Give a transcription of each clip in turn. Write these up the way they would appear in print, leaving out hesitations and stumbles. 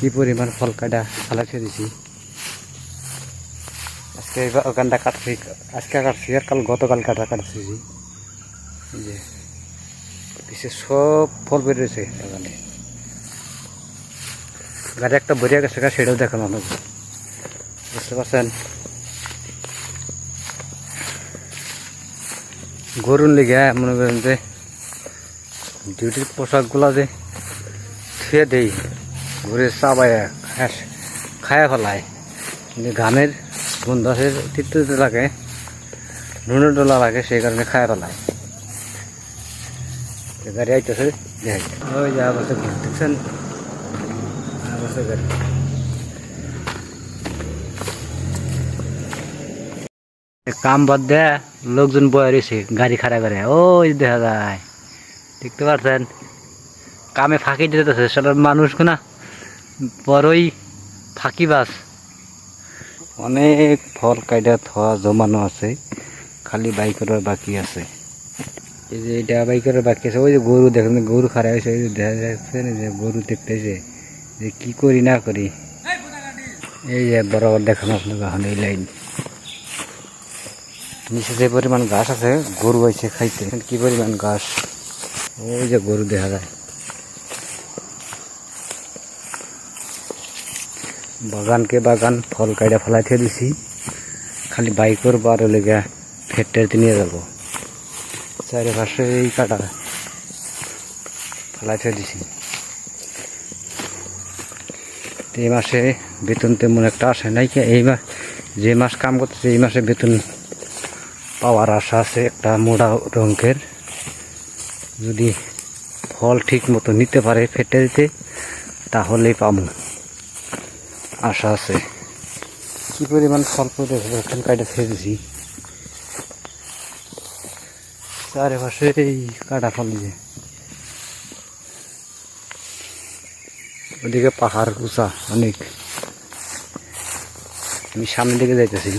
কি পরিমাণ ফল কাটা ফালাইতে দিছি। আজকে ওখানটা কাটছি, আজকে কাটছি আর গতকাল কাটছি। এই যে পিছে সব ফল বেরিয়েছে এখানে। গাড়ি একটা বরিয়া গেছে, সেটাও দেখানো হবে, বুঝতে পারছেন। গরুর লেগে মনে করেন যে ডিউটির পোশাকগুলা যে থুয়ে দেই, ঘুরে চাবায় খায়া ফেলায়, ঘামের গন্ধ আছে, তিতে লাগে, নুনের ডোলা লাগে, সেই কারণে খায়া ফেলায়। গাড়ি আইতেছে, ওই যে আবার দেখছেন গাড়ি। কাম বাদ দেয়া লোকজন বয়ে রয়েছে গাড়ি খাড়া করে, ওই দেখা যায়, দেখতে পাচ্ছেন। কামে ফাঁকি দিতেছে সেটা মানুষ না, বড়ই ফাঁকিবাজ। অনেক ফল কাইটা থোয়া জমানো আছে, খালি বাই করার বাকি আছে। এই যে এটা বাই করার বাকি আছে। ওই যে গরু দেখেন, গরু খাড়া হয়েছে, ওই যে দেখা যাচ্ছে যে গরু দেখতেছে যে কি করি না করি। এই যে বরাবর দেখানো আপনাকে এখন এই লাইন নিচে যে পরিমাণ ঘাস আছে, গরু হয়েছে খাইতে, কি পরিমাণ ঘাস। ওই যে গরু দেখা যায়। বাগানকে বাগান ফল কাইটা ফেলাইতে দিছি, খালি বাইকের বার লেগে ফেটতে নিয়ে যাব। চারিপাশে এই কাটা ফেলাইতে দিছি। এই মাসে বেতন তেমন একটা আসে নাই, এই মাস যে মাস কাম করতেছে এই মাসে বেতন পাওয়ার আশা আছে একটা মোটা অঙ্কের। যদি ফল ঠিক মতো নিতে পারে ফেটে দিতে, তাহলেই পাবো, আশা আছে। কি পরিমাণ ফল করে এখানে কাটা ফেলেছি, চারিপাশে এই কাটা ফল দিয়ে। ওদিকে পাহাড় উঁচা অনেক, আমি সামনের দিকে যাইতেছি।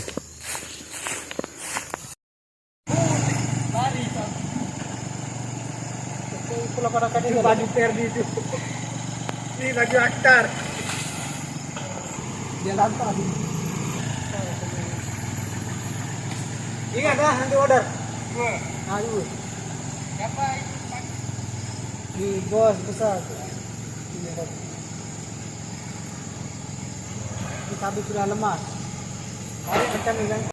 bos besar tapi sudah lemas. Hari kencang